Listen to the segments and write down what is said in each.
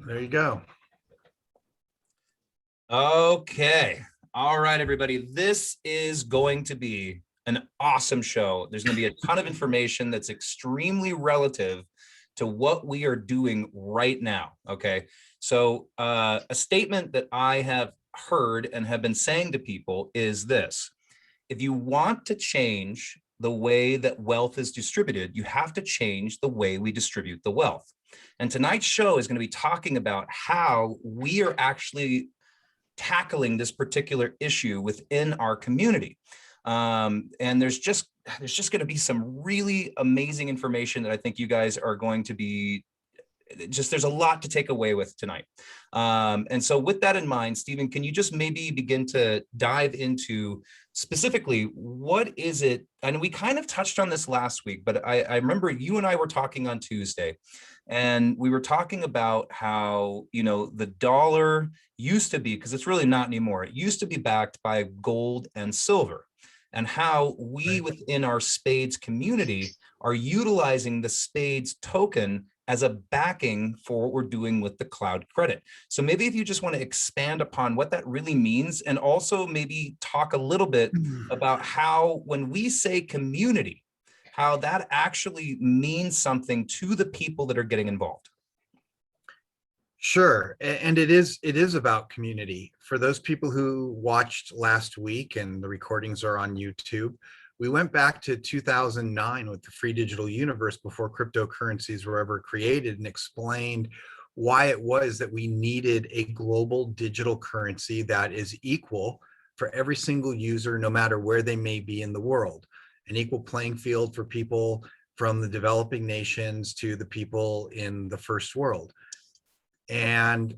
There you go. Okay. All right, everybody. This is going to be an awesome show. There's going to be a ton of information that's extremely relative to what we are doing right now. Okay. So a statement that I have heard and have been saying to people is this: if you want to change the way that wealth is distributed, you have to change the way we distribute the wealth. And tonight's show is going to be talking about how we are actually tackling this particular issue within our community. And there's just going to be some really amazing information that I think you guys are going to be there's a lot to take away with tonight. And so with that in mind, Stephen, can you just maybe begin to dive into specifically what is it? And we kind of touched on this last week, but I remember you and I were talking on Tuesday, and we were talking about how, the dollar used to be, because it's really not anymore, it used to be backed by gold and silver, and how we within our Spades community are utilizing the Spades token as a backing for what we're doing with the cloud credit. So maybe if you just want to expand upon what that really means, and also maybe talk a little bit about how, when we say community, how that actually means something to the people that are getting involved. Sure. And it is about community. For those people who watched last week, and the recordings are on YouTube, we went back to 2009 with the free digital universe before cryptocurrencies were ever created, and explained why it was that we needed a global digital currency that is equal for every single user, no matter where they may be in the world. An equal playing field for people from the developing nations to the people in the first world. And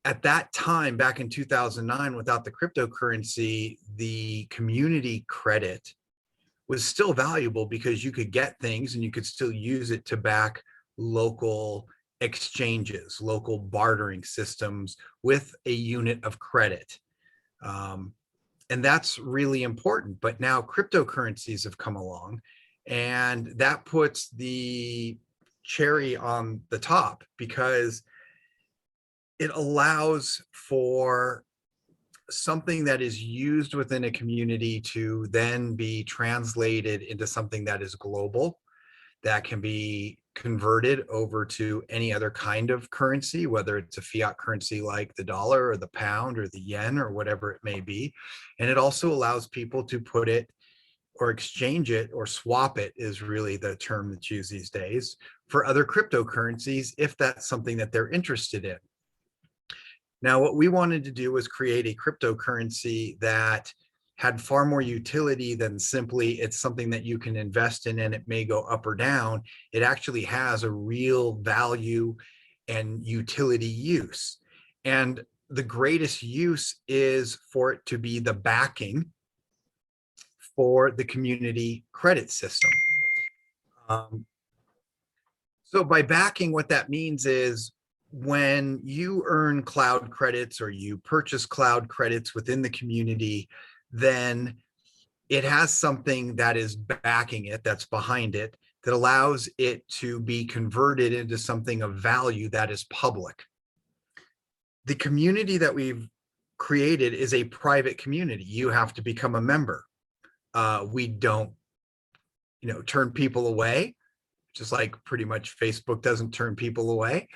at that time, back in 2009, without the cryptocurrency, the community credit was still valuable because you could get things and you could still use it to back local exchanges, local bartering systems with a unit of credit. And that's really important. But now cryptocurrencies have come along, and that puts the cherry on the top, because it allows for something that is used within a community to then be translated into something that is global, that can be converted over to any other kind of currency, whether it's a fiat currency like the dollar or the pound or the yen or whatever it may be. And it also allows people to put it or exchange it, or swap it is really the term that's used these days, for other cryptocurrencies if that's something that they're interested in. Now, what we wanted to do was create a cryptocurrency that had far more utility than simply it's something that you can invest in and it may go up or down. It actually has a real value and utility use. And the greatest use is for it to be the backing for the community credit system. So by backing, what that means is, when you earn cloud credits or you purchase cloud credits within the community, then it has something that is backing it, that's behind it, that allows it to be converted into something of value that is public. The community that we've created is a private community. You have to become a member. We don't, turn people away, just like pretty much Facebook doesn't turn people away.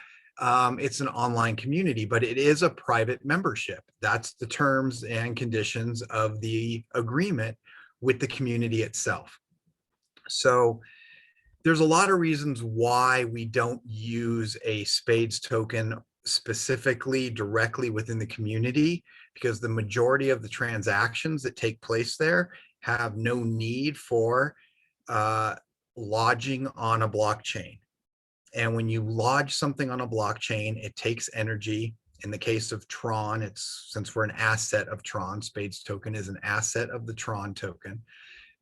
It's an online community, but it is a private membership. That's the terms and conditions of the agreement with the community itself. So there's a lot of reasons why we don't use a Spades token specifically directly within the community, because the majority of the transactions that take place there have no need for lodging on a blockchain. And when you lodge something on a blockchain, it takes energy. In the case of Tron, since we're an asset of Tron, Spades token is an asset of the Tron token,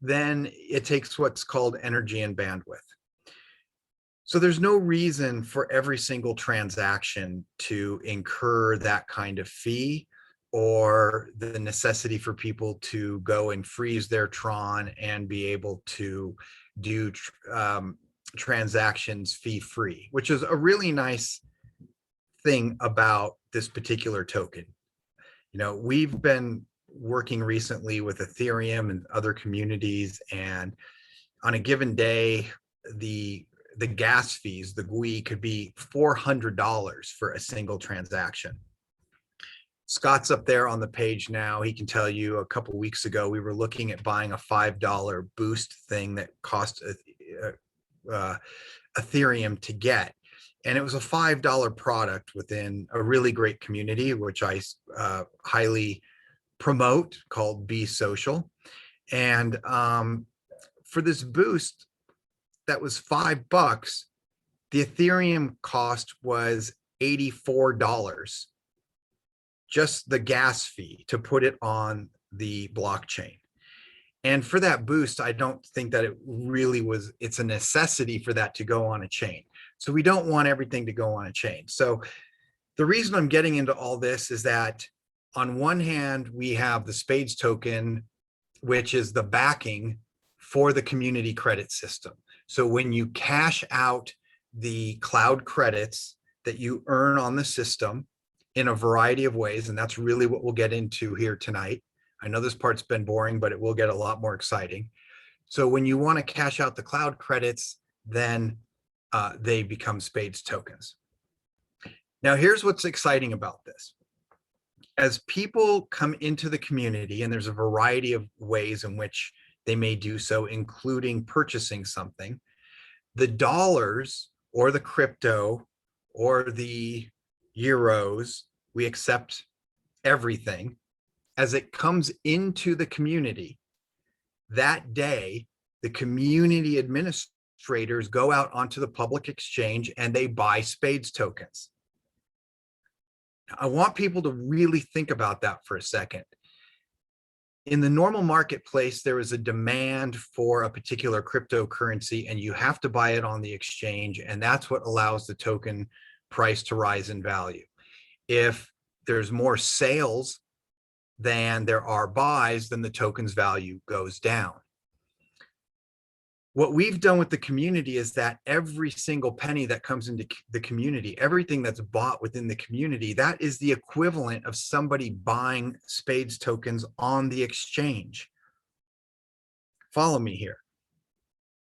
then it takes what's called energy and bandwidth. So there's no reason for every single transaction to incur that kind of fee, or the necessity for people to go and freeze their Tron and be able to do transactions fee-free, which is a really nice thing about this particular token. We've been working recently with Ethereum and other communities, and on a given day, the gas fees, the GUI, could be $400 for a single transaction. Scott's up there on the page now. He can tell you a couple of weeks ago, we were looking at buying a $5 boost thing that cost Ethereum to get. And it was a $5 product within a really great community, which I highly promote, called Be Social. And for this boost, that was $5. The Ethereum cost was $84, just the gas fee to put it on the blockchain. And for that boost, I don't think that it really was, it's a necessity for that to go on a chain. So we don't want everything to go on a chain. So the reason I'm getting into all this is that on one hand, we have the Spades token, which is the backing for the community credit system. So when you cash out the cloud credits that you earn on the system in a variety of ways, and that's really what we'll get into here tonight. I know this part's been boring, but it will get a lot more exciting. So when you want to cash out the cloud credits, then they become Spades tokens. Now, here's what's exciting about this. As people come into the community, and there's a variety of ways in which they may do so, including purchasing something, the dollars or the crypto or the euros, we accept everything. As it comes into the community, that day, the community administrators go out onto the public exchange and they buy Spades tokens. I want people to really think about that for a second. In the normal marketplace, there is a demand for a particular cryptocurrency and you have to buy it on the exchange, and that's what allows the token price to rise in value. If there's more sales than there are buys, then the token's value goes down. What we've done with the community is that every single penny that comes into the community, everything that's bought within the community, that is the equivalent of somebody buying Spades tokens on the exchange. Follow me here.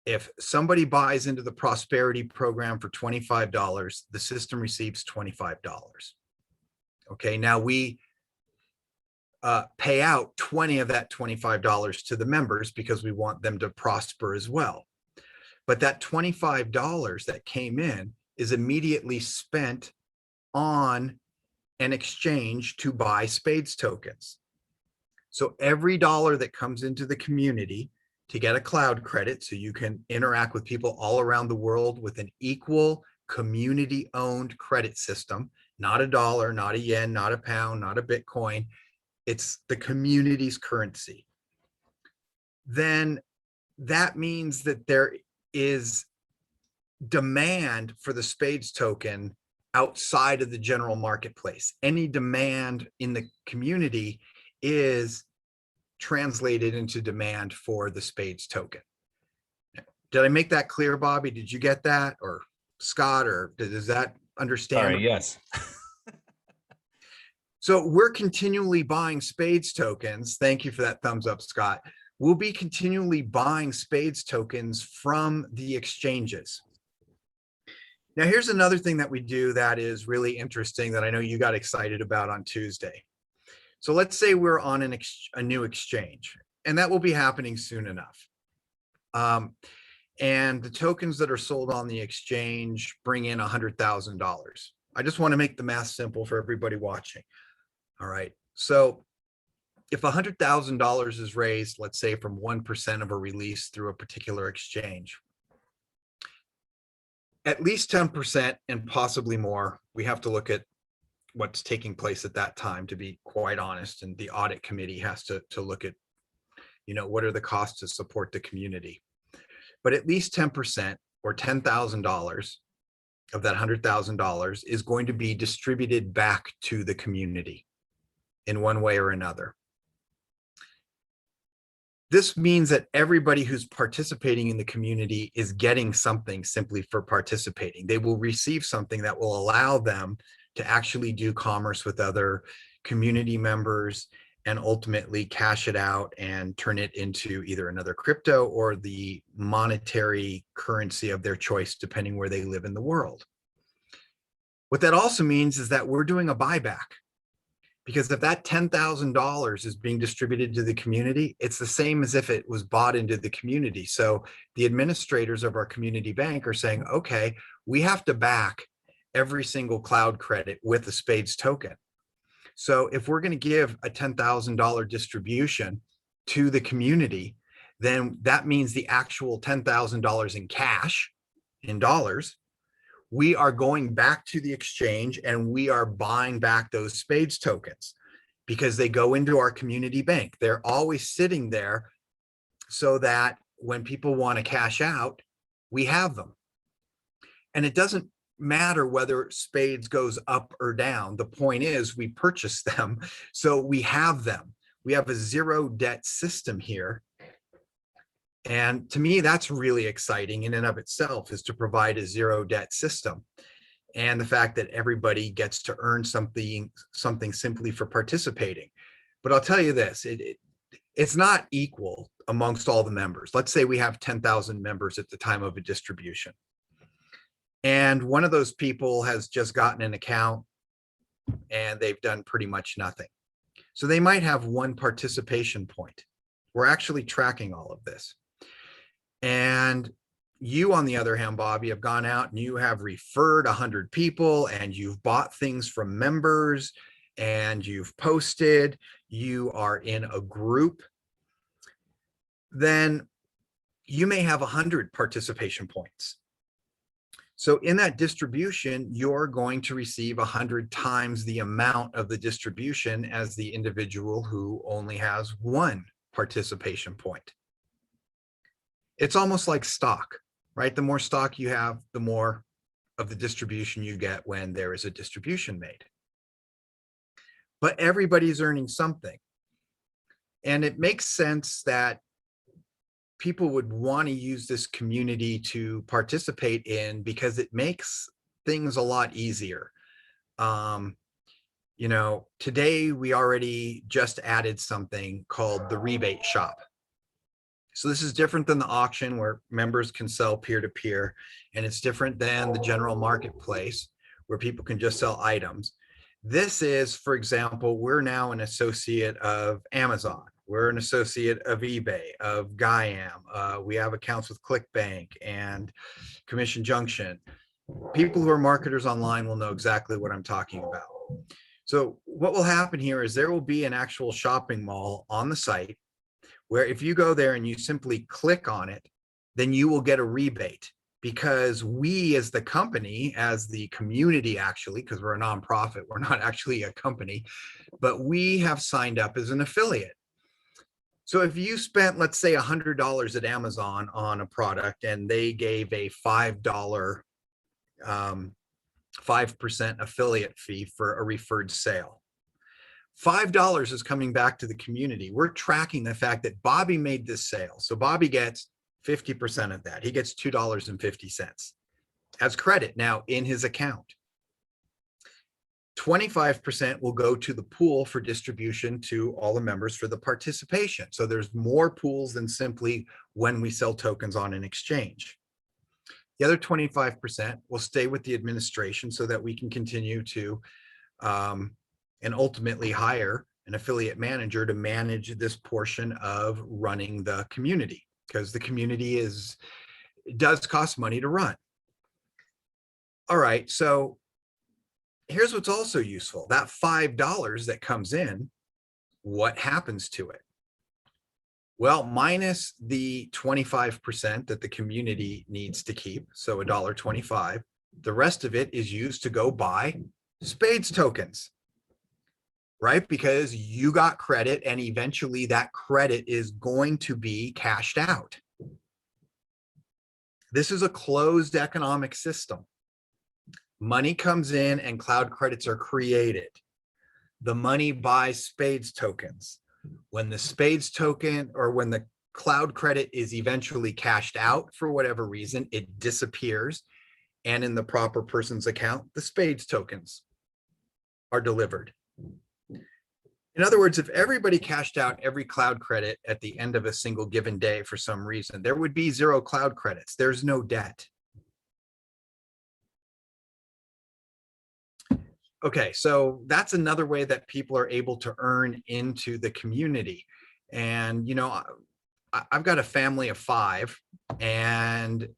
If somebody buys into the prosperity program for $25, the system receives $25. Okay, now we pay out 20 of that $25 to the members because we want them to prosper as well. But that $25 that came in is immediately spent on an exchange to buy Spades tokens. So every dollar that comes into the community to get a cloud credit, so you can interact with people all around the world with an equal community-owned credit system, not a dollar, not a yen, not a pound, not a Bitcoin, it's the community's currency, then that means that there is demand for the Spades token outside of the general marketplace. Any demand in the community is translated into demand for the Spades token. Did I make that clear, Bobby? Did you get that? Or Scott, or does that understand? Sorry, yes. So we're continually buying Spades tokens. Thank you for that thumbs up, Scott. We'll be continually buying Spades tokens from the exchanges. Now, here's another thing that we do that is really interesting that I know you got excited about on Tuesday. So let's say we're on a new exchange, and that will be happening soon enough. And the tokens that are sold on the exchange bring in $100,000. I just want to make the math simple for everybody watching. All right, so if $100,000 is raised, let's say from 1% of a release through a particular exchange, at least 10% and possibly more, we have to look at what's taking place at that time, to be quite honest, and the audit committee has to look at, what are the costs to support the community. But at least 10% or $10,000 of that $100,000 is going to be distributed back to the community in one way or another. This means that everybody who's participating in the community is getting something simply for participating. They will receive something that will allow them to actually do commerce with other community members and ultimately cash it out and turn it into either another crypto or the monetary currency of their choice, depending where they live in the world. What that also means is that we're doing a buyback, because if that $10,000 is being distributed to the community, it's the same as if it was bought into the community. So the administrators of our community bank are saying, okay, we have to back every single cloud credit with a Spades token. So if we're going to give a $10,000 distribution to the community, then that means the actual $10,000 in cash, in dollars, we are going back to the exchange and we are buying back those Spades tokens because they go into our community bank. They're always sitting there so that when people want to cash out, we have them. And it doesn't matter whether Spades goes up or down. The point is we purchase them, so we have them. We have a zero debt system here. And to me, that's really exciting in and of itself, is to provide a zero debt system. And the fact that everybody gets to earn something simply for participating. But I'll tell you this, it's not equal amongst all the members. Let's say we have 10,000 members at the time of a distribution. And one of those people has just gotten an account and they've done pretty much nothing. So they might have one participation point. We're actually tracking all of this. And you, on the other hand, Bobby, have gone out and you have referred 100 people and you've bought things from members and you've posted, you are in a group, then you may have 100 participation points. So in that distribution, you're going to receive 100 times the amount of the distribution as the individual who only has one participation point. It's almost like stock, right? The more stock you have, the more of the distribution you get when there is a distribution made. But everybody's earning something. And it makes sense that people would want to use this community to participate in, because it makes things a lot easier. You know, today we already just added something called the Rebate Shop. So this is different than the auction where members can sell peer-to-peer, and it's different than the general marketplace where people can just sell items. This is, for example, we're now an associate of Amazon. We're an associate of eBay, of Gaiam. We have accounts with ClickBank and Commission Junction. People who are marketers online will know exactly what I'm talking about. So what will happen here is there will be an actual shopping mall on the site where if you go there and you simply click on it, then you will get a rebate, because we as the company, as the community actually, because we're a nonprofit, we're not actually a company, but we have signed up as an affiliate. So if you spent, let's say, $100 at Amazon on a product and they gave a $5, 5% affiliate fee for a referred sale, $5 is coming back to the community. We're tracking the fact that Bobby made this sale. So Bobby gets 50% of that. He gets $2.50 as credit now in his account. 25% will go to the pool for distribution to all the members for the participation. So there's more pools than simply when we sell tokens on an exchange. The other 25% will stay with the administration so that we can continue to and ultimately hire an affiliate manager to manage this portion of running the community, because the community does cost money to run. All right, so here's what's also useful. That $5 that comes in, what happens to it? Well, minus the 25% that the community needs to keep, so $1.25, the rest of it is used to go buy Spades tokens, right? Because you got credit and eventually that credit is going to be cashed out. This is a closed economic system. Money comes in and cloud credits are created. The money buys Spades tokens. When the Spades token, or when the cloud credit is eventually cashed out for whatever reason, it disappears. And in the proper person's account, the Spades tokens are delivered. In other words, if everybody cashed out every cloud credit at the end of a single given day for some reason, there would be 0 cloud credits. There's no debt. Okay, so that's another way that people are able to earn into the community. And, you know, I've got a family of 5, and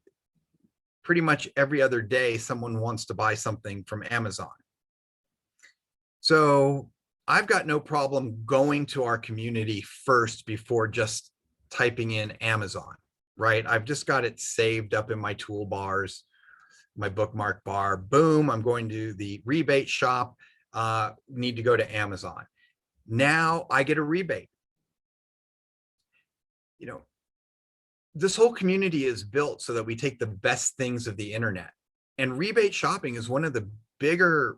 pretty much every other day, someone wants to buy something from Amazon. So I've got no problem going to our community first before just typing in Amazon, right? I've just got it saved up in my toolbars, my bookmark bar. Boom, I'm going to the Rebate Shop, need to go to Amazon. Now I get a rebate. You know, this whole community is built so that we take the best things of the internet. And rebate shopping is one of the bigger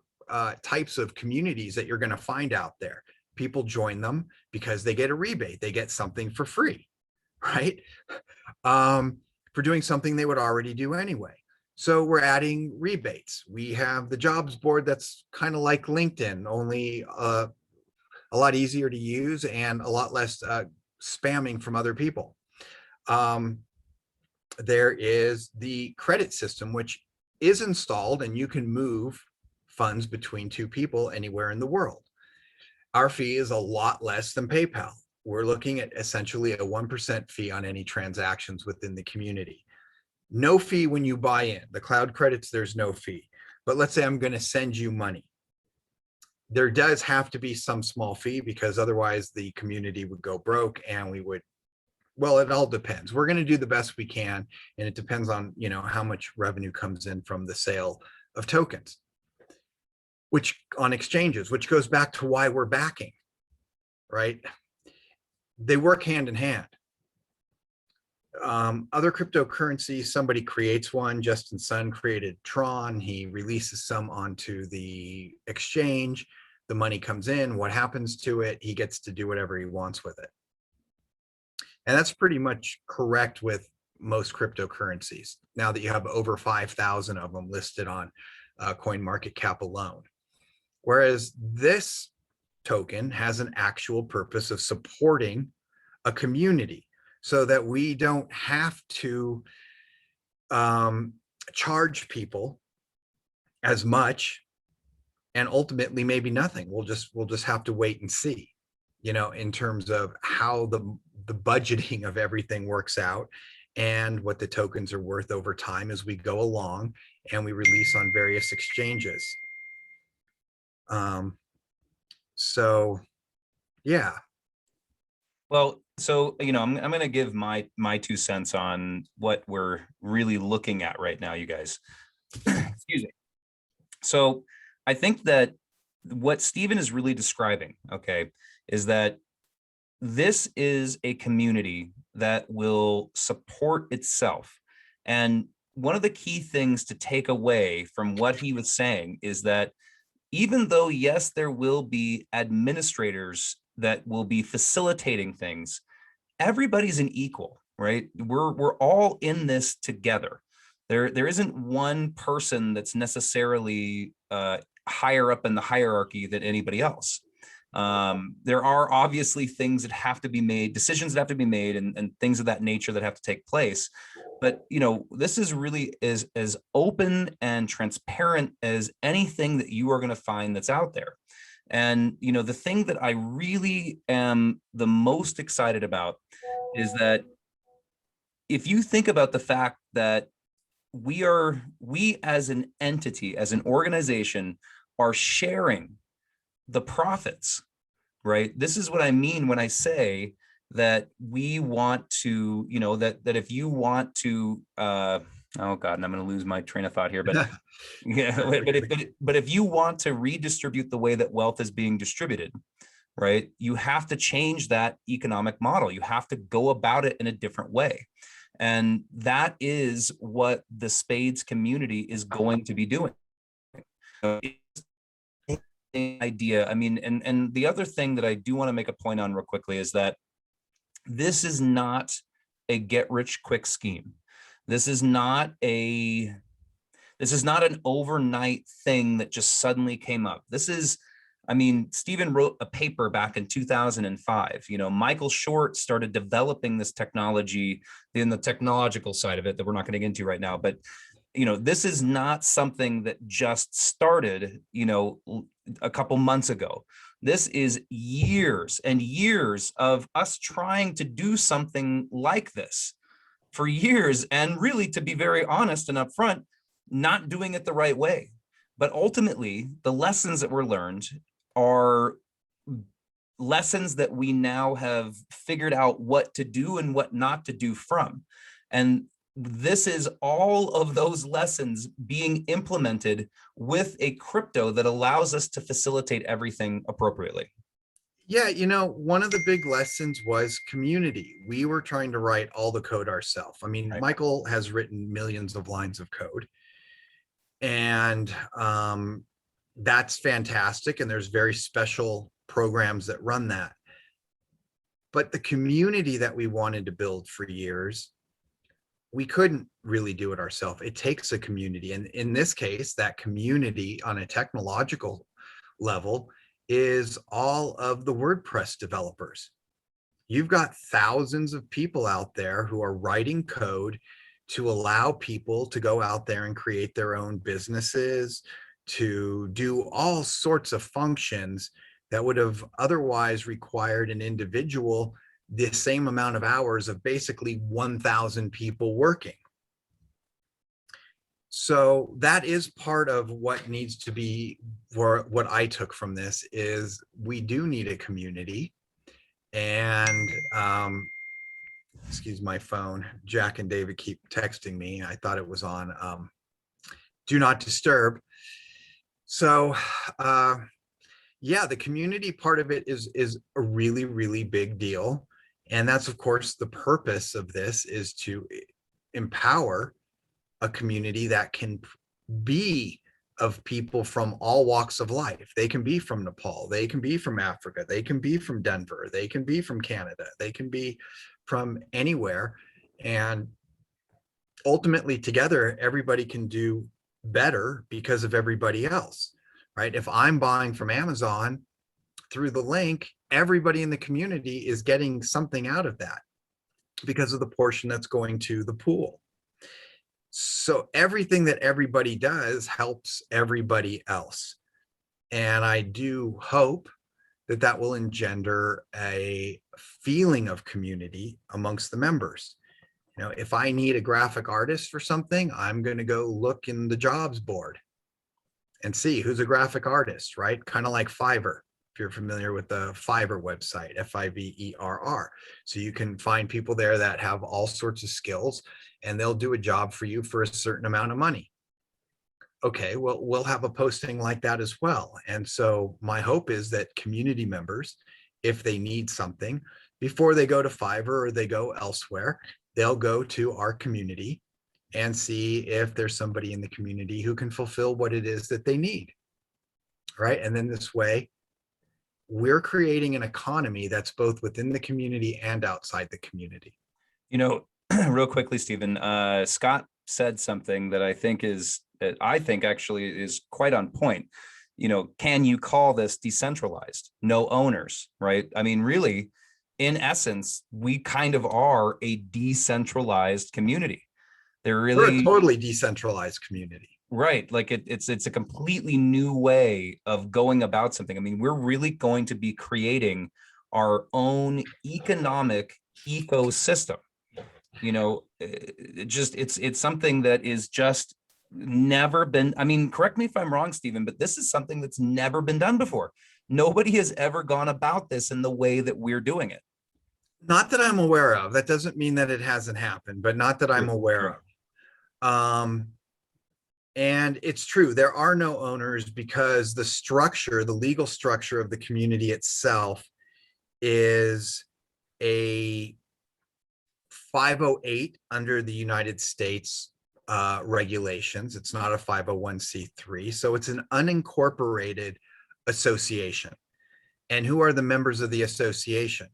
types of communities that you're going to find out there. People join them because they get a rebate. They get something for free, right? For doing something they would already do anyway. So we're adding rebates. We have the jobs board that's kind of like LinkedIn, only a lot easier to use and a lot less spamming from other people. There is the credit system, which is installed, and you can move funds between 2 people anywhere in the world. Our fee is a lot less than PayPal. We're looking at essentially a 1% fee on any transactions within the community. No fee when you buy in. The cloud credits, there's no fee. But let's say I'm going to send you money. There does have to be some small fee, because otherwise the community would go broke and we would, well, it all depends. We're going to do the best we can, and it depends on, you know, how much revenue comes in from the sale of tokens, which on exchanges, which goes back to why we're backing, right? They work hand in hand. Other cryptocurrencies, somebody creates one. Justin Sun created Tron. He releases some onto the exchange. The money comes in. What happens to it? He gets to do whatever he wants with it. And that's pretty much correct with most cryptocurrencies, now that you have over 5,000 of them listed on CoinMarketCap alone. Whereas this token has an actual purpose of supporting a community, so that we don't have to charge people as much, and ultimately maybe nothing. We'll just have to wait and see, you know, in terms of how the budgeting of everything works out, and what the tokens are worth over time as we go along and we release on various exchanges. So yeah. Well, so, you know, I'm going to give my 2 cents on what we're really looking at right now, you guys. Excuse me. So I think that what Stephen is really describing, okay, is that this is a community that will support itself. And one of the key things to take away from what he was saying is that even though, yes, there will be administrators that will be facilitating things, everybody's an equal, right? We're all in this together. There isn't one person that's necessarily higher up in the hierarchy than anybody else. There are obviously things that have to be made, decisions that have to be made, and things of that nature that have to take place. But, you know, this is really as open and transparent as anything that you are going to find that's out there. And, you know, the thing that I really am the most excited about is that if you think about the fact that we as an entity, as an organization, are sharing the profits, right? This is what I mean when I say that we want to, you know, that if you want to, oh God, and I'm going to lose my train of thought here, but yeah, but if you want to redistribute the way that wealth is being distributed, right, you have to change that economic model. You have to go about it in a different way. And that is what the Spades community is going to be doing. Idea. I mean, and the other thing that I do want to make a point on real quickly is that this is not a get rich quick scheme. This is not an overnight thing that just suddenly came up. I mean, Stephen wrote a paper back in 2005. Michael Short started developing this technology in the technological side of it that we're not going to get into right now. But, this is not something that just started, a couple months ago. This is years and years of us trying to do something like this for years. And really, to be very honest and upfront, not doing it the right way. But ultimately, the lessons that were learned are lessons that we now have figured out what to do and what not to do from. And this is all of those lessons being implemented with a crypto that allows us to facilitate everything appropriately. Yeah, one of the big lessons was community. We were trying to write all the code ourselves. I mean, Right. Michael has written millions of lines of code, and that's fantastic. And there's very special programs that run that. But the community that we wanted to build for years, we couldn't really do it ourselves. It takes a community. And in this case, that community on a technological level is all of the WordPress developers. You've got thousands of people out there who are writing code to allow people to go out there and create their own businesses, to do all sorts of functions that would have otherwise required an individual the same amount of hours of basically 1,000 people working. So that is part of what needs to be, for what I took from this, is we do need a community. And excuse my phone, Jack and David keep texting me. I thought it was on do not disturb. So yeah, the community part of it is a really, really big deal. And that's, of course, the purpose of this, is to empower a community that can be of people from all walks of life. They can be from Nepal, they can be from Africa, they can be from Denver, they can be from Canada, they can be from anywhere. And ultimately, together, everybody can do better because of everybody else, right? If I'm buying from Amazon through the link, everybody in the community is getting something out of that because of the portion that's going to the pool. So everything that everybody does helps everybody else. And I do hope that that will engender a feeling of community amongst the members. If I need a graphic artist for something, I'm going to go look in the jobs board and see who's a graphic artist, right? Kind of like Fiverr. If you're familiar with the Fiverr website, Fiverr. So you can find people there that have all sorts of skills, and they'll do a job for you for a certain amount of money. Okay, well, we'll have a posting like that as well. And so my hope is that community members, if they need something, before they go to Fiverr or they go elsewhere, they'll go to our community and see if there's somebody in the community who can fulfill what it is that they need, right? And then this way, we're creating an economy that's both within the community and outside the community. Real quickly, Stephen, Scott said something that I think actually is quite on point. Can you call this decentralized? No owners, right? I mean, really, in essence, we kind of are a decentralized community. We're a totally decentralized community. Right. Like it's a completely new way of going about something. I mean, we're really going to be creating our own economic ecosystem. It's something that is just never been, I mean, correct me if I'm wrong, Stephen, but this is something that's never been done before. Nobody has ever gone about this in the way that we're doing it. Not that I'm aware of. That doesn't mean that it hasn't happened, but not that I'm aware of. And it's true, there are no owners because the legal structure of the community itself is a 508 under the United States regulations. It's not a 501c3. So it's an unincorporated association. And who are the members of the association?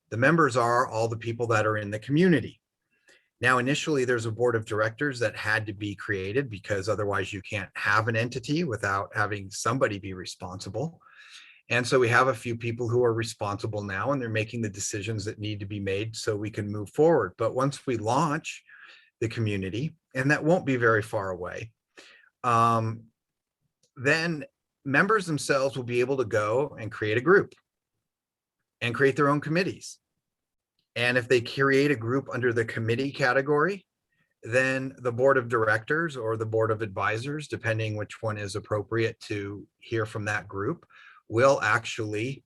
The members are all the people that are in the community. Now, initially, there's a board of directors that had to be created because otherwise you can't have an entity without having somebody be responsible. And so we have a few people who are responsible now, and they're making the decisions that need to be made so we can move forward. But once we launch the community, and that won't be very far away, then members themselves will be able to go and create a group and create their own committees. And if they create a group under the committee category, then the board of directors or the board of advisors, depending which one is appropriate to hear from that group, will actually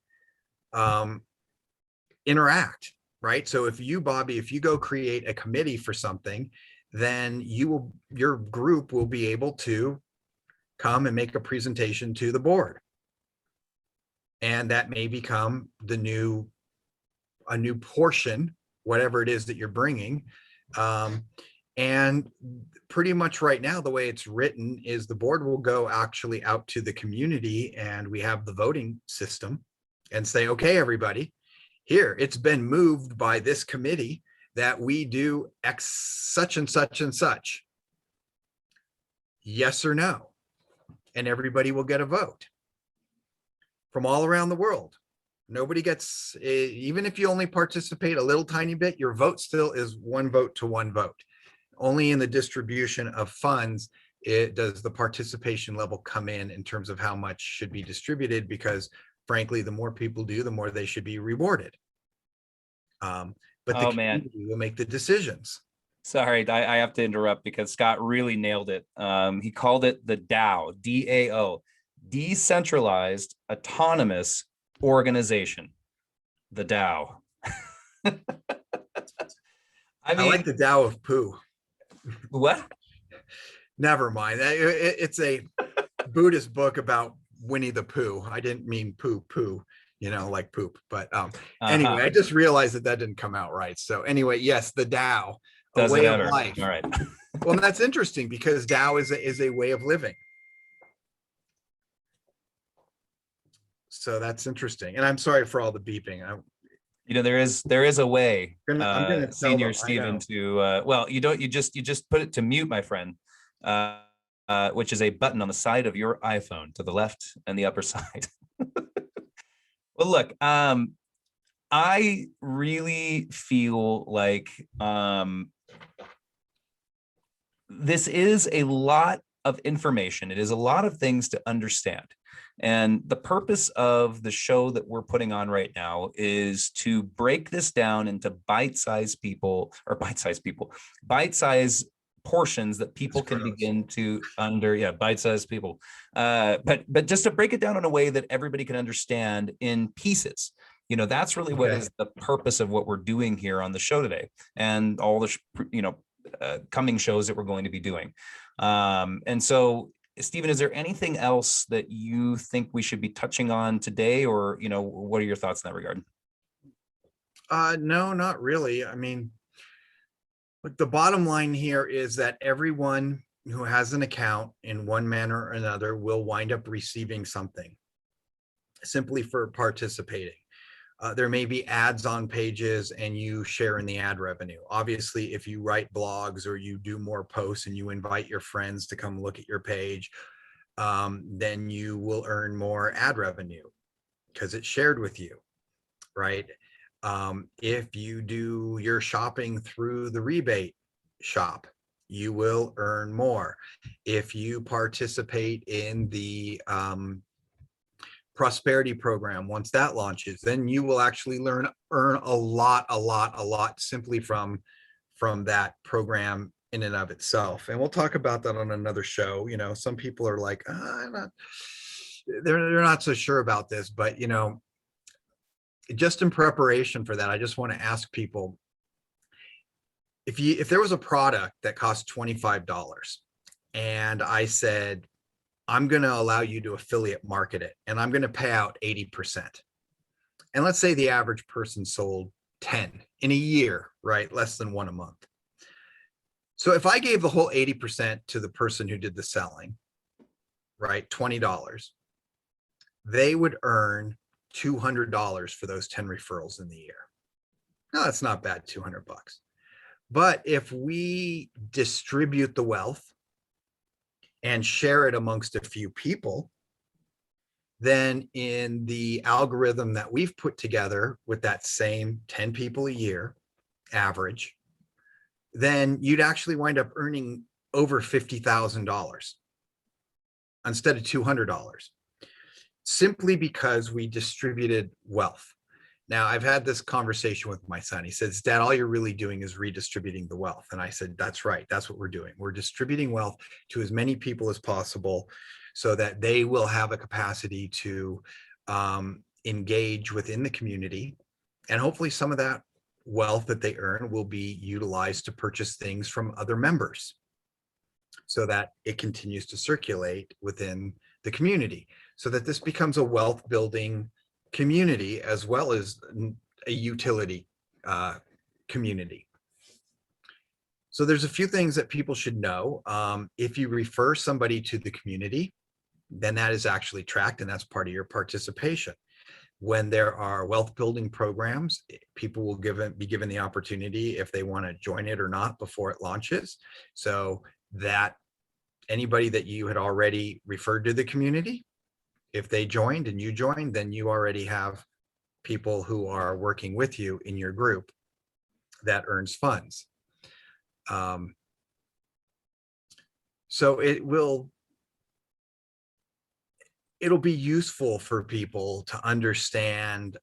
interact, right? So if you, Bobby, if you go create a committee for something, then your group will be able to come and make a presentation to the board. And that may become a new portion, whatever it is that you're bringing. And pretty much right now, the way it's written is the board will go actually out to the community, and we have the voting system and say, okay, everybody, here, it's been moved by this committee that we do X such and such and such. Yes or no? And everybody will get a vote from all around the world. Nobody gets, even if you only participate a little tiny bit, your vote still is one vote to one vote. Only in the distribution of funds does the participation level come in terms of how much should be distributed, because frankly, the more people do, the more they should be rewarded. But the community will make the decisions. Sorry, I have to interrupt because Scott really nailed it. He called it the DAO, DAO, Decentralized Autonomous Organization, the DAO. I like the DAO of poo. What? Never mind. It's a Buddhist book about Winnie the Pooh. I didn't mean poo, like poop. But anyway, I just realized that didn't come out right. So anyway, yes, the DAO, a way of life. All right. Well, that's interesting because DAO is a way of living. So that's interesting. And I'm sorry for all the beeping. There is a way, I'm gonna Senior Stephen, to well, you just put it to mute, my friend, which is a button on the side of your iPhone to the left and the upper side. Well, look, I really feel like this is a lot of information. It is a lot of things to understand. And the purpose of the show that we're putting on right now is to break this down into bite-sized portions that people can begin to bite-sized people. But just to break it down in a way that everybody can understand in pieces. That's really what is the purpose of what we're doing here on the show today, and all the coming shows that we're going to be doing. And so, Stephen, is there anything else that you think we should be touching on today, or what are your thoughts in that regard? No, not really. I mean, look, the bottom line here is that everyone who has an account in one manner or another will wind up receiving something simply for participating. There may be ads on pages and you share in the ad revenue. Obviously, if you write blogs or you do more posts and you invite your friends to come look at your page, then you will earn more ad revenue because it's shared with you, right? If you do your shopping through the Rebate Shop, you will earn more. If you participate in the prosperity program, once that launches, then you will actually earn a lot simply from that program in and of itself. And we'll talk about that on another show. Some people are like, they're not so sure about this, but just in preparation for that, I just want to ask people, if there was a product that cost $25 and I said, I'm going to allow you to affiliate market it, and I'm going to pay out 80%. And let's say the average person sold 10 in a year, right? Less than one a month. So if I gave the whole 80% to the person who did the selling, right? $20, they would earn $200 for those 10 referrals in the year. Now that's not bad, $200. But if we distribute the wealth and share it amongst a few people, then in the algorithm that we've put together with that same 10 people a year average, then you'd actually wind up earning over $50,000 instead of $200, simply because we distributed wealth. Now, I've had this conversation with my son. He says, Dad, all you're really doing is redistributing the wealth. And I said, that's right. That's what we're doing. We're distributing wealth to as many people as possible so that they will have a capacity to engage within the community. And hopefully some of that wealth that they earn will be utilized to purchase things from other members so that it continues to circulate within the community, so that this becomes a wealth building community as well as a utility community. So there's a few things that people should know. If you refer somebody to the community, then that is actually tracked, and that's part of your participation. When there are wealth building programs, people will be given the opportunity if they want to join it or not before it launches, so that anybody that you had already referred to the community, if they joined and you joined, then you already have people who are working with you in your group that earns funds. So it'll be useful for people to understand,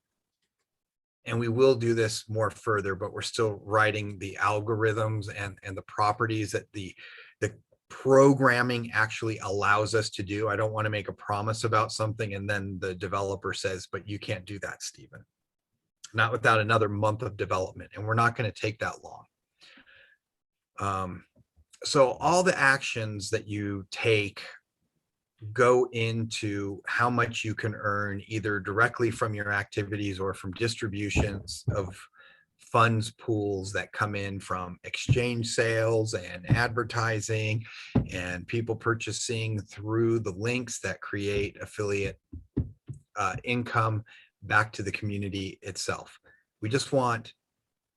and we will do this more further, but we're still writing the algorithms and the properties that the programming actually allows us to do. I don't want to make a promise about something and then the developer says, but you can't do that, Stephen. Not without another month of development, and we're not going to take that long. So all the actions that you take go into how much you can earn, either directly from your activities or from distributions of funds pools that come in from exchange sales and advertising and people purchasing through the links that create affiliate income back to the community itself. We just want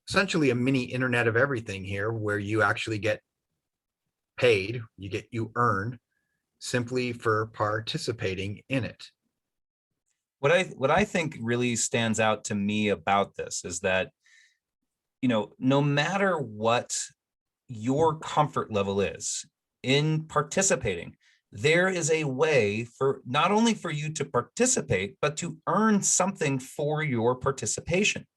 essentially a mini internet of everything here, where you actually get paid, you earn simply for participating in it. What I think really stands out to me about this is that, you know, no matter what your comfort level is in participating, there is a way for not only for you to participate, but to earn something for your participation.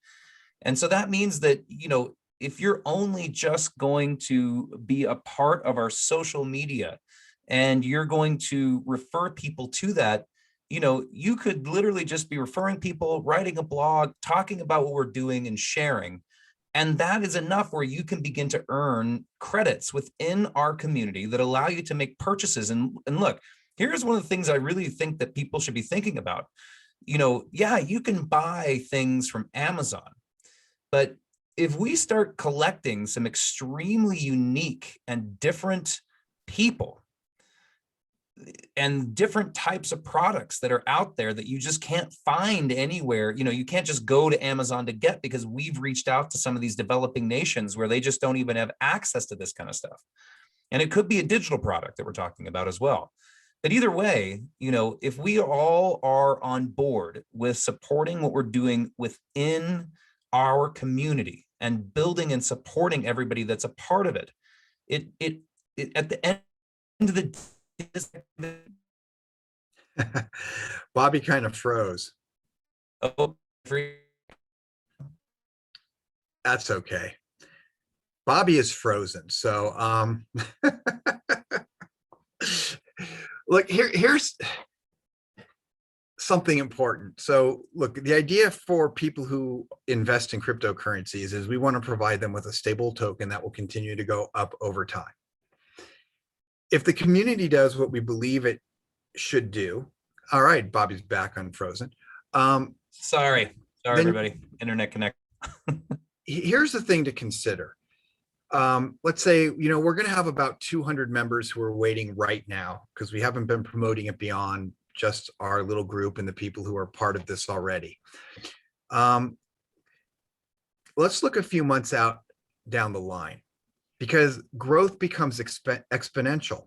And so that means that, you know, if you're only just going to be a part of our social media and you're going to refer people to that, you know, you could literally just be referring people, writing a blog, talking about what we're doing and sharing. And that is enough where you can begin to earn credits within our community that allow you to make purchases. And look, here's one of the things I really think that people should be thinking about. You know, yeah, you can buy things from Amazon, but if we start collecting some extremely unique and different people and different types of products that are out there that you just can't find anywhere, you know, you can't just go to Amazon to get, because we've reached out to some of these developing nations where they just don't even have access to this kind of stuff. And it could be a digital product that we're talking about as well. But either way, you know, if we all are on board with supporting what we're doing within our community and building and supporting everybody that's a part of it, it at the end of the day, Bobby kind of froze. oh, That's okay. Bobby is frozen. So look, here's something important. So look, the idea for people who invest in cryptocurrencies is we want to provide them with a stable token that will continue to go up over time. If the community does what we believe it should do, all right, Bobby's back unfrozen. Sorry, everybody, internet connect. Here's the thing to consider. Let's say, you know, we're going to have about 200 members who are waiting right now because we haven't been promoting it beyond just our little group and the people who are part of this already. Let's look a few months out down the line. because growth becomes exponential.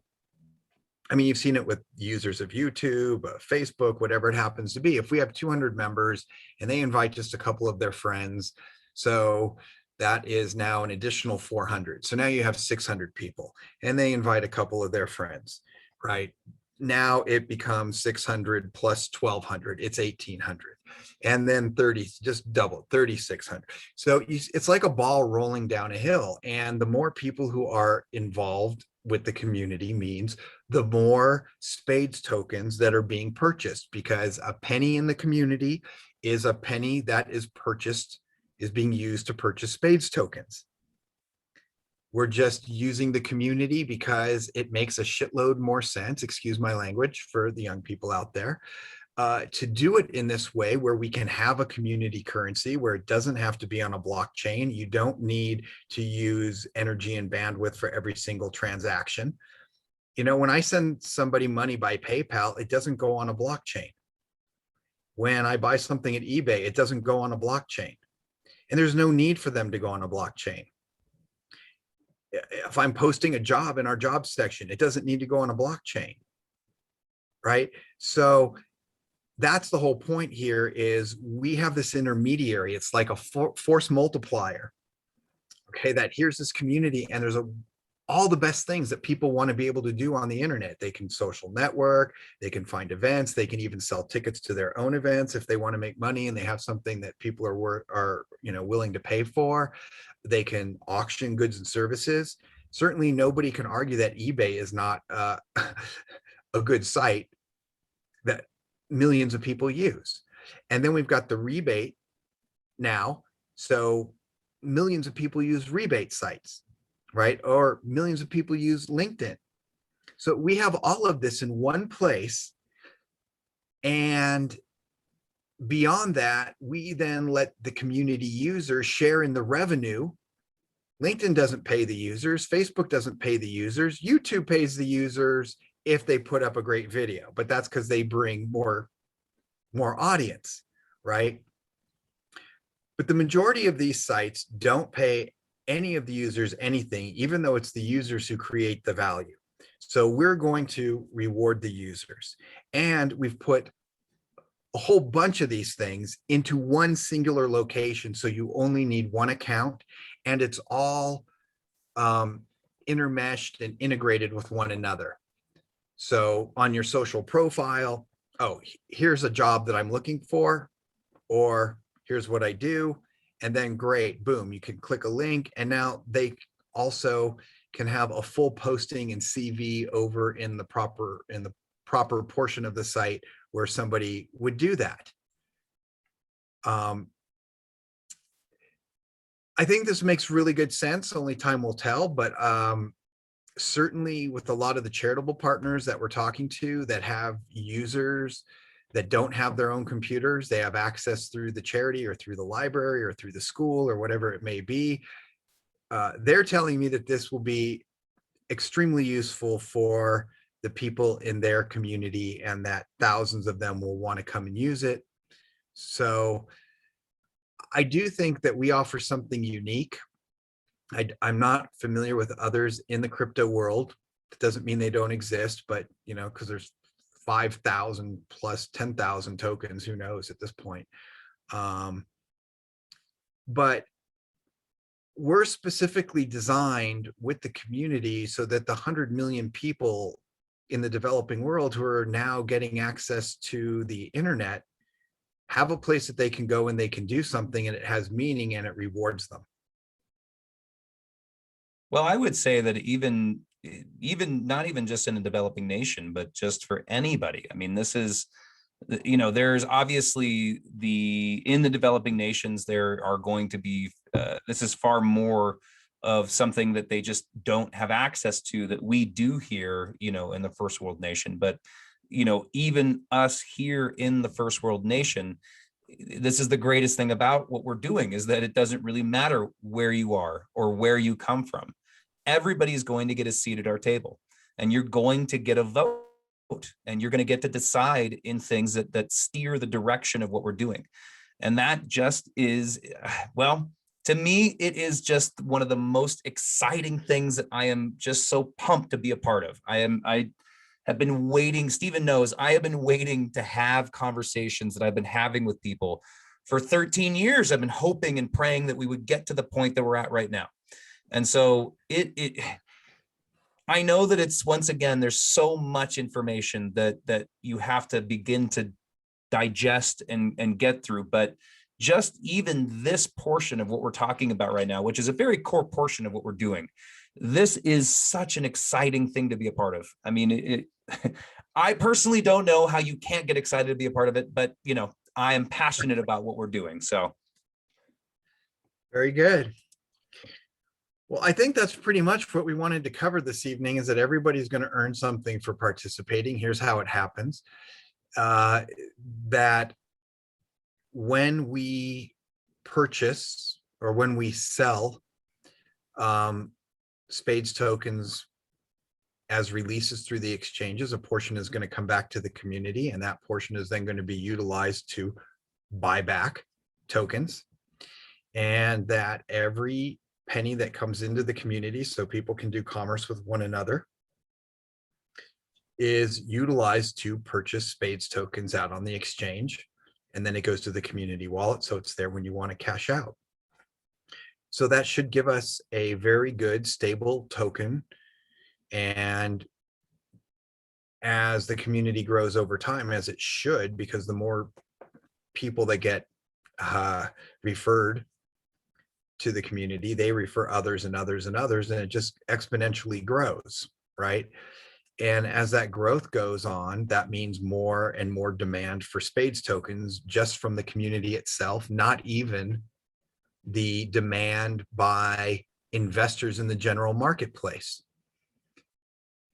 I mean, you've seen it with users of YouTube, Facebook, whatever it happens to be. If we have 200 members and they invite just a couple of their friends, so that is now an additional 400. So now you have 600 people and they invite a couple of their friends, right? Now it becomes 600 plus 1200, it's 1800. And then 30, just double, 3600. So it's like a ball rolling down a hill. And the more people who are involved with the community means the more Spades tokens that are being purchased, because a penny in the community is a penny that is purchased, is being used to purchase Spades tokens. We're just using the community because it makes a shitload more sense, excuse my language for the young people out there, to do it in this way where we can have a community currency where it doesn't have to be on a blockchain. You don't need to use energy and bandwidth for every single transaction. You know, when I send somebody money by PayPal, it doesn't go on a blockchain. When I buy something at eBay, it doesn't go on a blockchain. And there's no need for them to go on a blockchain. If I'm posting a job in our jobs section, it doesn't need to go on a blockchain, right? So that's the whole point here, is we have this intermediary. It's like a force multiplier. Okay, that here's this community, and there's all the best things that people want to be able to do on the internet. They can social network, they can find events, they can even sell tickets to their own events if they want to make money and they have something that people are willing to pay for. They can auction goods and services. Certainly nobody can argue that eBay is not a good site that millions of people use. And then we've got the rebate now. So millions of people use rebate sites, right? Or millions of people use LinkedIn. So we have all of this in one place. And beyond that, we then let the community users share in the revenue. LinkedIn doesn't pay the users. Facebook doesn't pay the users. YouTube pays the users if they put up a great video, but that's because they bring more audience, right? But the majority of these sites don't pay any of the users anything, even though it's the users who create the value. So we're going to reward the users. And we've put a whole bunch of these things into one singular location. So you only need one account, and it's all intermeshed and integrated with one another. So on your social profile, oh, here's a job that I'm looking for, or here's what I do. And then great, boom, you can click a link. And now they also can have a full posting and CV over in the proper portion of the site where somebody would do that. I think this makes really good sense. Only time will tell, but certainly with a lot of the charitable partners that we're talking to that have users that don't have their own computers, they have access through the charity or through the library or through the school or whatever it may be. They're telling me that this will be extremely useful for the people in their community and that thousands of them will want to come and use it. So I do think that we offer something unique. I'm not familiar with others in the crypto world. It doesn't mean they don't exist, but because there's 5,000 plus 10,000 tokens, who knows at this point. But we're specifically designed with the community so that the 100 million people in the developing world who are now getting access to the internet have a place that they can go and they can do something, and it has meaning and it rewards them. Well, I would say that even not even just in a developing nation, but just for anybody. I mean, this is, there's obviously in the developing nations, there are going to be, this is far more of something that they just don't have access to that we do here, in the first world nation. But, even us here in the first world nation, this is the greatest thing about what we're doing, is that it doesn't really matter where you are or where you come from. Everybody's going to get a seat at our table, and you're going to get a vote, and you're going to get to decide in things that steer the direction of what we're doing. And that just is, well, To me, it is just one of the most exciting things that I am just so pumped to be a part of. I have been waiting, Stephen knows, I have been waiting to have conversations that I've been having with people for 13 years. I've been hoping and praying that we would get to the point that we're at right now. And so I know that it's, once again, there's so much information that you have to begin to digest and get through, but just even this portion of what we're talking about right now, which is a very core portion of what we're doing, this is such an exciting thing to be a part of. I mean, I personally don't know how you can't get excited to be a part of it, but you know, I am passionate about what we're doing. So Very good. Well, I think that's pretty much what we wanted to cover this evening, is that everybody's going to earn something for participating. Here's how it happens. That when we purchase or when we sell Spades tokens as releases through the exchanges, a portion is going to come back to the community, and that portion is then going to be utilized to buy back tokens. And that every penny that comes into the community, so people can do commerce with one another, is utilized to purchase Spades tokens out on the exchange. And then it goes to the community wallet, so it's there when you want to cash out. So that should give us a very good stable token. And as the community grows over time, as it should, because the more people that get referred to the community, they refer others and others and others, and it just exponentially grows, right? And as that growth goes on, that means more and more demand for Spades tokens just from the community itself, not even the demand by investors in the general marketplace.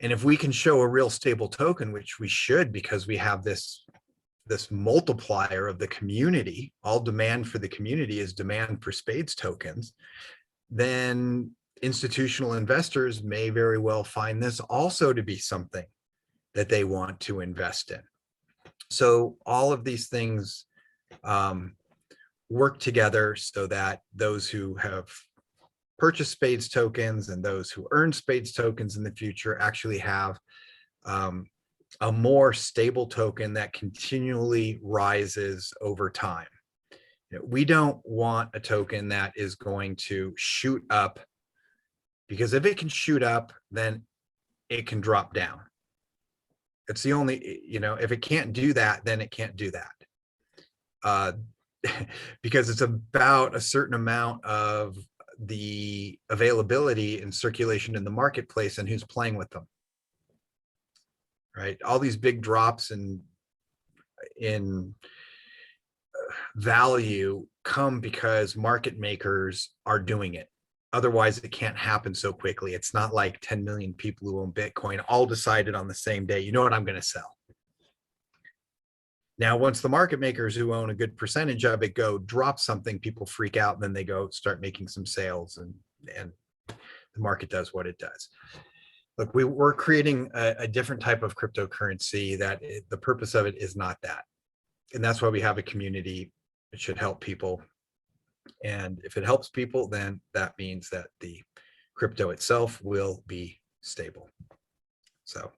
And if we can show a real stable token, which we should, because we have this multiplier of the community, all demand for the community is demand for Spades tokens, then institutional investors may very well find this also to be something that they want to invest in. So all of these things work together so that those who have purchased Spades tokens and those who earn Spades tokens in the future actually have a more stable token that continually rises over time. You know, we don't want a token that is going to shoot up, because if it can shoot up, then it can drop down. It's the only, you know, if it can't do that, then it can't do that. Because it's about a certain amount of the availability and circulation in the marketplace and who's playing with them. Right? All these big drops in value come because market makers are doing it. Otherwise, it can't happen so quickly. It's not like 10 million people who own Bitcoin all decided on the same day, you know what, I'm going to sell. Now, once the market makers who own a good percentage of it go drop something, people freak out, and then they go start making some sales, and the market does what it does. Look, we're creating a different type of cryptocurrency that the purpose of it is not that. And that's why we have a community. It should help people. And if it helps people, then that means that the crypto itself will be stable. So,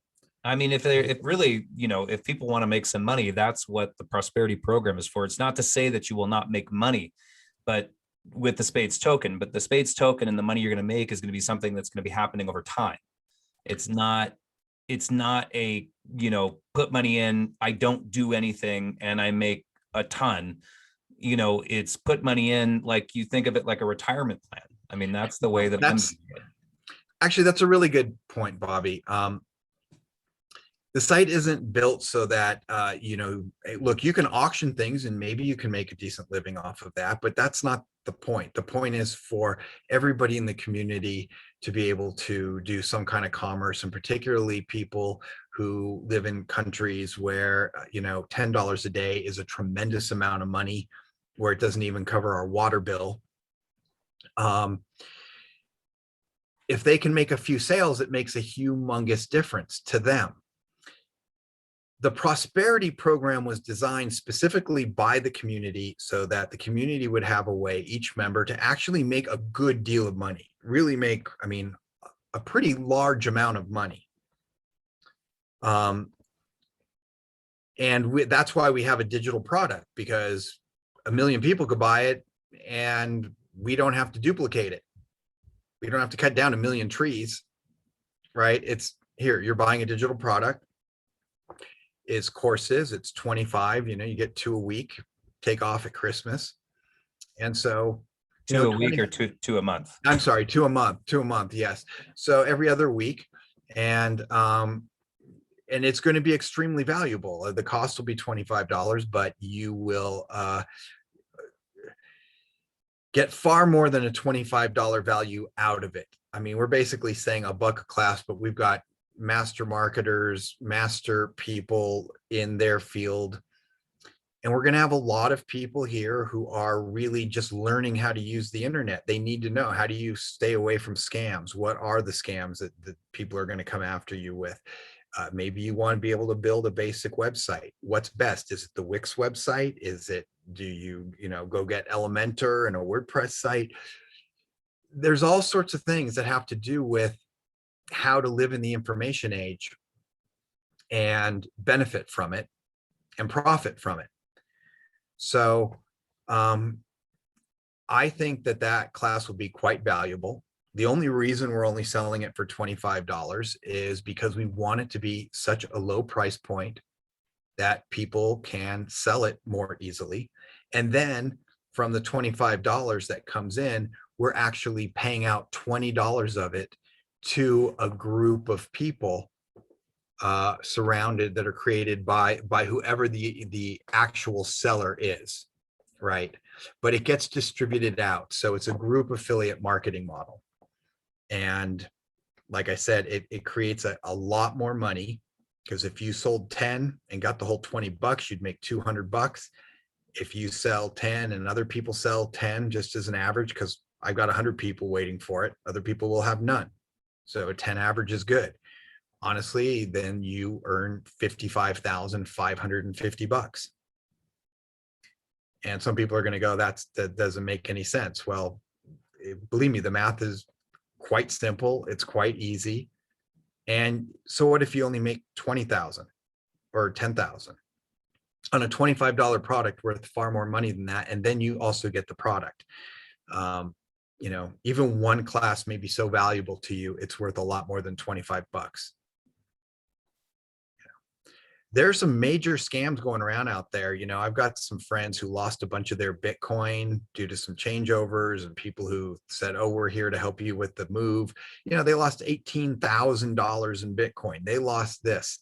I mean, if really, you know, if people want to make some money, that's what the prosperity program is for. It's not to say that you will not make money, but with the Spades token, but the Spades token and the money you're going to make is going to be something that's going to be happening over time. It's not a, you know, put money in, I don't do anything and I make a ton. You know, it's put money in, like you think of it like a retirement plan. I mean, that's the way that I'm doing it. Actually, that's a really good point, Bobby. The site isn't built so that, you know, look, you can auction things and maybe you can make a decent living off of that, but that's not the point. The point is for everybody in the community to be able to do some kind of commerce, and particularly people who live in countries where, you know, $10 a day is a tremendous amount of money, where it doesn't even cover our water bill. If they can make a few sales, it makes a humongous difference to them. the prosperity program was designed specifically by the community so that the community would have a way, each member, to actually make a good deal of money, really make, I mean, a pretty large amount of money. That's why we have a digital product, because 1 million people could buy it and we don't have to duplicate it. We don't have to cut down 1 million trees, right? It's here, you're buying a digital product. It's courses, it's 25, you get 2 a week, take off at Christmas. And so, 2 a week or two a month? I'm sorry, 2 a month, yes. So every other week. And it's going to be extremely valuable. The cost will be $25, but you will get far more than a $25 value out of it. I mean, we're basically saying $1 a class, but we've got master marketers, master people in their field. And we're going to have a lot of people here who are really just learning how to use the internet. They need to know, how do you stay away from scams? What are the scams that people are going to come after you with? Maybe you want to be able to build a basic website. What's best? Is it the Wix website? Do you go get Elementor and a WordPress site? There's all sorts of things that have to do with how to live in the information age and benefit from it and profit from it. So I think that class will be quite valuable. The only reason we're only selling it for $25 is because we want it to be such a low price point that people can sell it more easily. And then from the $25 that comes in, we're actually paying out $20 of it to a group of people surrounded, that are created by whoever the actual seller is, right? But it gets distributed out. So it's a group affiliate marketing model. And like I said, it creates a lot more money, because if you sold 10 and got the whole $20, you'd make $200. If you sell 10 and other people sell 10, just as an average, because I've got 100 people waiting for it, other people will have none. So a 10 average is good. Honestly, then you earn $55,550. And some people are going to go, that doesn't make any sense. Well, believe me, the math is quite simple. It's quite easy. And so what if you only make 20,000 or 10,000 on a $25 product worth far more money than that? And then you also get the product. Even one class may be so valuable to you, it's worth a lot more than $25. There's some major scams going around out there. I've got some friends who lost a bunch of their Bitcoin due to some changeovers, and people who said, oh, we're here to help you with the move. They lost $18,000 in Bitcoin. They lost this.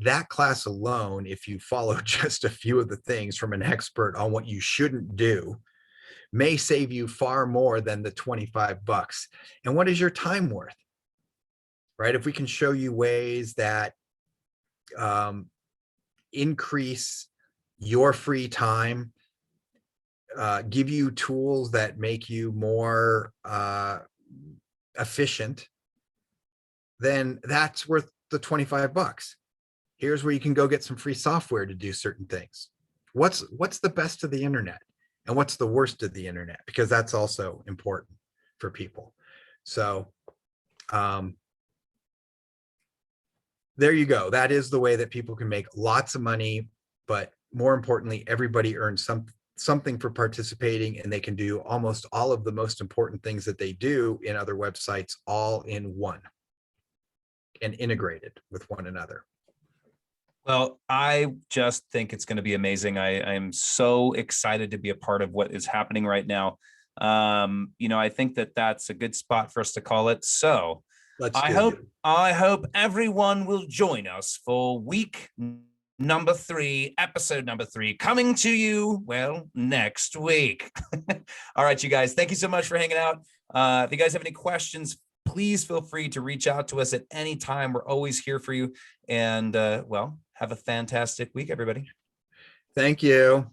That class alone, if you follow just a few of the things from an expert on what you shouldn't do, may save you far more than the $25. And what is your time worth? Right? If we can show you ways that increase your free time, give you tools that make you more efficient, then that's worth the $25. Here's where you can go get some free software to do certain things. What's the best of the internet, and what's the worst of the internet? Because that's also important for people. So there you go. That is the way that people can make lots of money, but more importantly, everybody earns something for participating, and they can do almost all of the most important things that they do in other websites all in one and integrated with one another. Well, I just think it's going to be amazing. I am so excited to be a part of what is happening right now. I think that's a good spot for us to call it. So I hope everyone will join us for week number 3, episode number 3, coming to you, well, next week. All right, you guys, thank you so much for hanging out. If you guys have any questions, please feel free to reach out to us at any time. We're always here for you. And well, have a fantastic week, everybody. Thank you.